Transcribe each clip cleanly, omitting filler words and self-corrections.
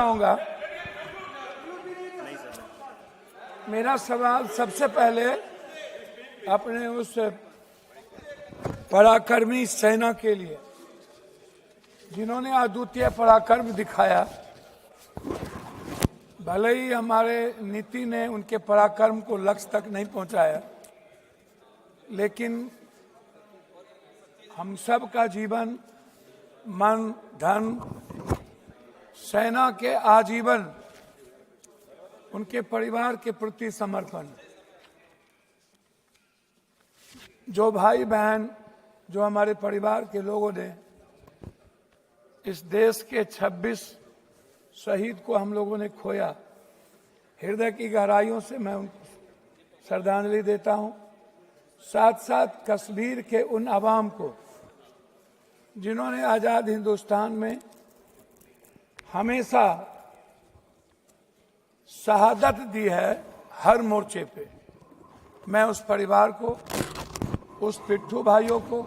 चाहूंगा, मेरा सवाल सबसे पहले अपने उस पराक्रमी सेना के लिए जिन्होंने अद्वितीय पराक्रम दिखाया। भले ही हमारे नीति ने उनके पराक्रम को लक्ष्य तक नहीं पहुंचाया, लेकिन हम सब का जीवन, मन, धन, सेना के आजीवन उनके परिवार के प्रति समर्पण। जो भाई बहन, जो हमारे परिवार के लोगों ने इस देश के 26 शहीद को हम लोगों ने खोया, हृदय की गहराइयों से मैं उनको श्रद्धांजलि देता हूं। साथ साथ कश्मीर के उन अवाम को जिन्होंने आजाद हिंदुस्तान में हमेशा शहादत दी है हर मोर्चे पे, मैं उस परिवार को, उस पिट्ठू भाइयों को,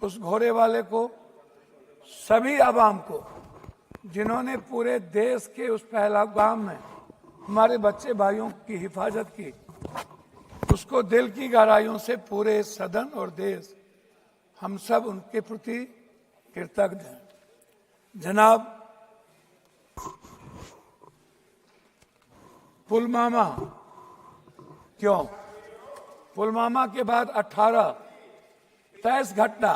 उस घोड़े वाले को, सभी अवाम को जिन्होंने पूरे देश के उस पहलगाम में हमारे बच्चे भाइयों की हिफाजत की, उसको दिल की गहराइयों से पूरे सदन और देश, हम सब उनके प्रति कृतज्ञ हैं। जनाब, पुलवामा क्यों? पुलवामा के बाद 18 23 घटना।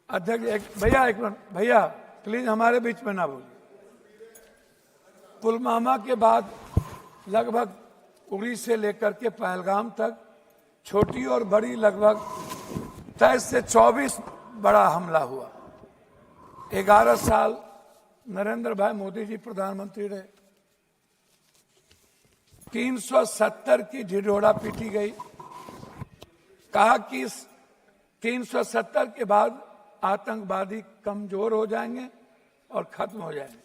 अध्यक्ष भैया, एक मिनट भैया, प्लीज हमारे बीच में ना बोलिए। पुलवामा के बाद लगभग उरी से लेकर के पहलगाम तक छोटी और बड़ी लगभग 23 से 24 बड़ा हमला हुआ। 11 साल नरेंद्र भाई मोदी जी प्रधानमंत्री रहे। 370 की ढिढोरा पीटी गई। कहा कि 370 के बाद आतंकवादी कमजोर हो जाएंगे और खत्म हो जाएंगे।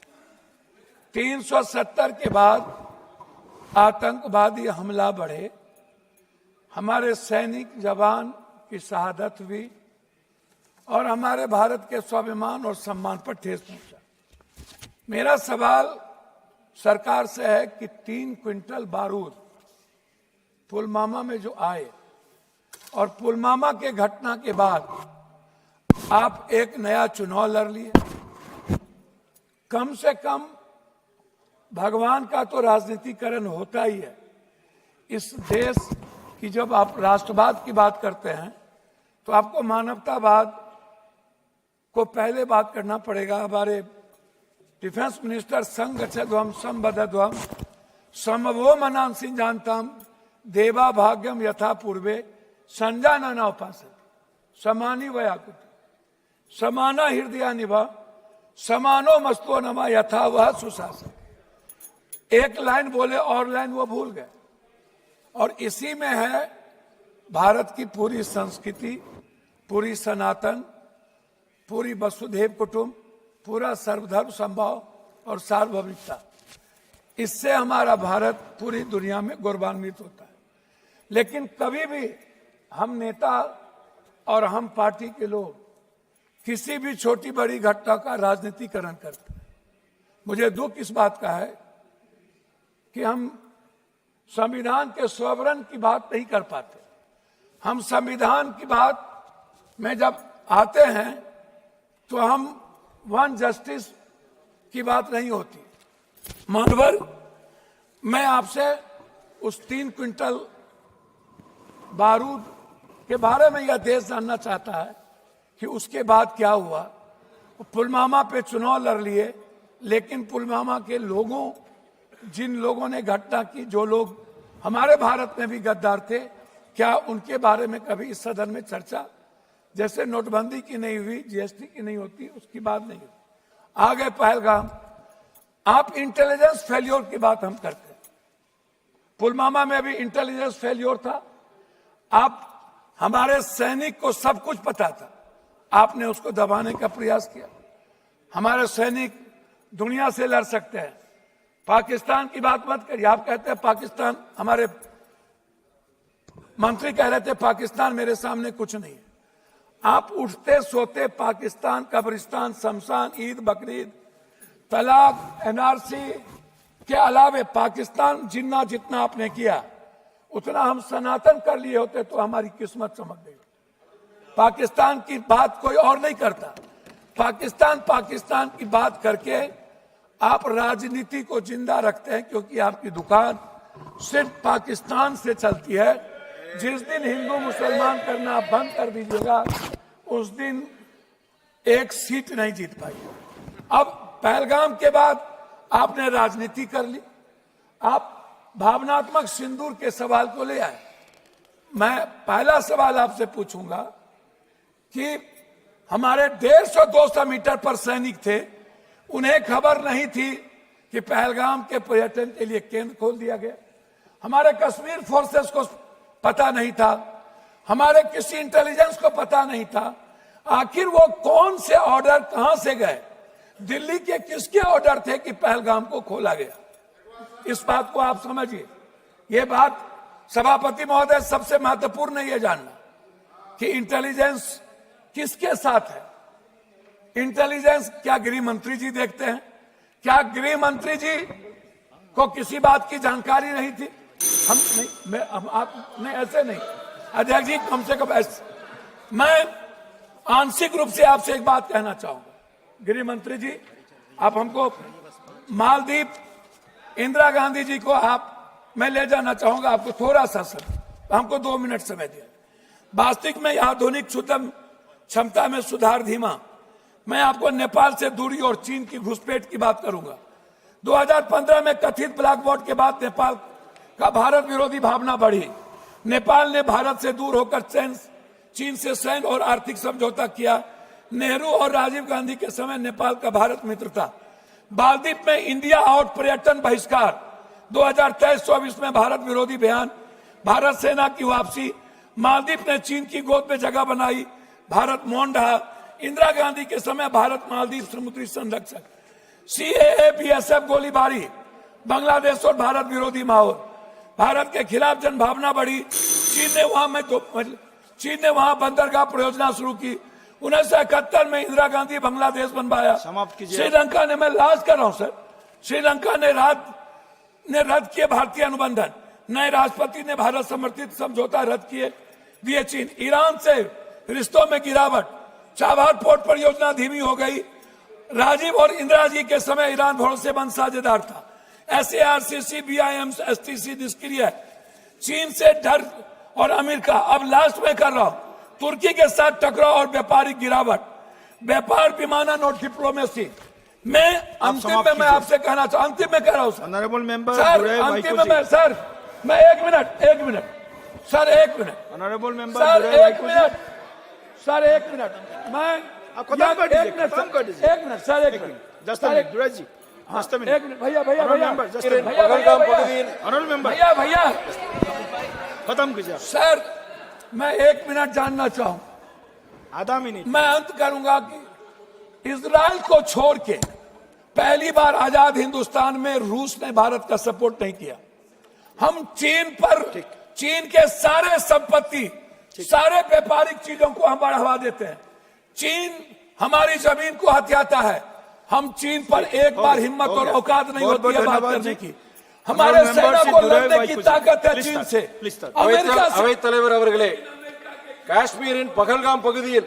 370 के बाद आतंकवादी हमला बढ़े, हमारे सैनिक जवान की शहादत हुई और हमारे भारत के स्वाभिमान और सम्मान पर ठेस पहुंचा। मेरा सवाल सरकार से है कि 3 क्विंटल बारूद पुलवामा में जो आए और पुलवामा के घटना के बाद आप एक नया चुनाव लड़ लिए, कम से कम भगवान का तो राजनीतिकरण होता ही है। इस देश की जब आप राष्ट्रवाद की बात करते हैं तो आपको मानवतावाद को पहले बात करना पड़ेगा। हमारे डिफेंस मिनिस्टर संगच्छध्वम संबद्धध्वम समवो मनांसि जानताम देवा भाग्यम यथा पूर्वे संजानना उपासते समानी वयाकुति समाना हृदया निभा समानो मस्तो नमा यथा वह सुशासन। एक लाइन बोले और लाइन वो भूल गए। और इसी में है भारत की पूरी संस्कृति, पूरी सनातन, पूरी वसुधैव कुटुंब, पूरा सर्वधर्म संभाव और सार्वभौमिकता। इससे हमारा भारत पूरी दुनिया में गौरवान्वित होता है। लेकिन कभी भी हम नेता और हम पार्टी के लोग किसी भी छोटी बड़ी घटना का राजनीतिकरण करते हैं। मुझे दुख इस बात का है कि हम संविधान के स्वरण की बात नहीं कर पाते। हम संविधान की बात में जब आते हैं तो हम वन जस्टिस की बात नहीं होती। मानवर, मैं आपसे उस 3 क्विंटल बारूद के बारे में यह देश जानना चाहता है कि उसके बाद क्या हुआ। पुलवामा पे चुनाव लड़ लिए, लेकिन पुलवामा के लोगों, जिन लोगों ने घटना की, जो लोग हमारे भारत में भी गद्दार थे, क्या उनके बारे में कभी इस सदन में चर्चा? जैसे नोटबंदी की नहीं हुई, जीएसटी की नहीं होती, उसकी बात नहीं हुई। आ गए पहलगाम। आप इंटेलिजेंस फेल्योर की बात हम करते हैं। पुलवामा में भी इंटेलिजेंस फेल्योर था। आप, हमारे सैनिक को सब कुछ पता था, आपने उसको दबाने का प्रयास किया। हमारे सैनिक दुनिया से लड़ सकते हैं। पाकिस्तान की बात मत करिए। आप कहते हैं पाकिस्तान, हमारे मंत्री कह रहे थे पाकिस्तान मेरे सामने कुछ नहीं है। आप उठते सोते पाकिस्तान, कब्रिस्तान, शमशान, ईद, बकरीद, तलाक, एनआरसी के अलावे पाकिस्तान जितना जितना आपने किया उतना हम सनातन कर लिए होते तो हमारी किस्मत समझ गई। पाकिस्तान की बात कोई और नहीं करता। पाकिस्तान की बात करके आप राजनीति को जिंदा रखते हैं, क्योंकि आपकी दुकान सिर्फ पाकिस्तान से चलती है। जिस दिन हिंदू मुसलमान करना बंद कर दीजिएगा उस दिन एक सीट नहीं जीत पाई। अब पहलगाम के बाद आपने राजनीति कर ली, आप भावनात्मक सिंदूर के सवाल को ले आए। मैं पहला सवाल आपसे पूछूंगा कि हमारे 150-200 मीटर पर सैनिक थे, उन्हें खबर नहीं थी कि पहलगाम के पर्यटन के लिए केंद्र खोल दिया गया। हमारे कश्मीर फोर्सेस को पता नहीं था, हमारे किसी इंटेलिजेंस को पता नहीं था। आखिर वो कौन से ऑर्डर कहां से गए, दिल्ली के किसके ऑर्डर थे कि पहलगाम को खोला गया? इस बात को आप समझिए। ये बात सभापति महोदय, सबसे महत्वपूर्ण है ये जानना कि इंटेलिजेंस किसके साथ है। इंटेलिजेंस क्या गृह मंत्री जी देखते हैं? क्या गृह मंत्री जी को किसी बात की जानकारी नहीं थी? हम नहीं, आप नहीं, ऐसे नहीं अध्यक्ष जी, कम से कम ऐसे। मैं आंशिक रूप से आपसे एक बात कहना चाहूंगा। गृह मंत्री जी, आप हमको मालदीव इंदिरा गांधी जी को मैं ले जाना चाहूंगा। आपको थोड़ा सा हमको 2 मिनट समय दिया। वास्तविक में आधुनिक क्षुद्र क्षमता में सुधार धीमा। मैं आपको नेपाल से दूरी और चीन की घुसपैठ की बात करूंगा। 2015 में कथित ब्लैक बॉट के बाद नेपाल का भारत विरोधी भावना बढ़ी। नेपाल ने भारत से दूर होकर चीन से सैन्य और आर्थिक समझौता किया। नेहरू और राजीव गांधी के समय नेपाल का भारत मित्र था। मालदीव में इंडिया आउट पर्यटन बहिष्कार। 2023-24 में भारत विरोधी बयान, भारत सेना की वापसी। मालदीव ने चीन की गोद में जगह बनाई, भारत मौन रहा। इंदिरा गांधी के समय भारत मालदीव समुद्री संरक्षक। सीएए बीएसएफ गोलीबारी, बांग्लादेश और भारत विरोधी माहौल। भारत के खिलाफ जनभावना बढ़ी। चीन ने वहां बंदरगाह परियोजना शुरू की। 1971 में इंदिरा गांधी बांग्लादेश बनवाया। श्रीलंका ने, मैं लास्ट कर रहा हूं सर, श्रीलंका ने रद्द किए भारतीय अनुबंधन। नए राष्ट्रपति ने भारत समर्थित समझौता रद्द दिए चीन। ईरान से रिश्तों में गिरावट, चाबहार पोर्ट परियोजना धीमी हो गई। राजीव और इंदिरा जी के समय ईरान भरोसेमंद साझेदार था। SARCC, BIM, STC निष्क्रिय। चीन से डर और अमेरिका। अब लास्ट में कर रहा हूं, तुर्की के साथ टकराव और व्यापारिक गिरावट। व्यापार, विमानन और डिप्लोमेसी। मैं अंतिम में मैं आपसे कहना चाहूँ, अंतिम में कह रहा हूँ सर, ऑनरेबल मेंबर सर, अंतिम में मैं सर, मैं एक मिनट सर, एक मिनट ऑनरेबल मेंबर सर, एक मिनट सर, एक मिनट मैं आप खत्म कर दीजिए, खत्म कर दीजिए। एक मिनट सर, एक मिनट जस्ट मिनट दुराज जी, जस्ट मिनट। एक मिनट भैया ऑनरेबल मेंबर भैया खत्म कीजिए सर। मैं 1 मिनट जानना चाहूं, आधा मिनट। मैं अंत करूंगा कि इजराइल को छोड़ के पहली बार आजाद हिंदुस्तान में रूस ने भारत का सपोर्ट नहीं किया। हम चीन के सारे संपत्ति, सारे व्यापारिक चीजों को हम बढ़ावा देते हैं। चीन हमारी जमीन को हथियाता है। हम चीन पर एक बार हिम्मत और औकात नहीं होती है बात करने की। हमारे सेना को लड़ने की ताकत है चीन से। அவைத்தலைவர் அவர்களே, காஷ்மீரின் பகல்காம் பகுதியில்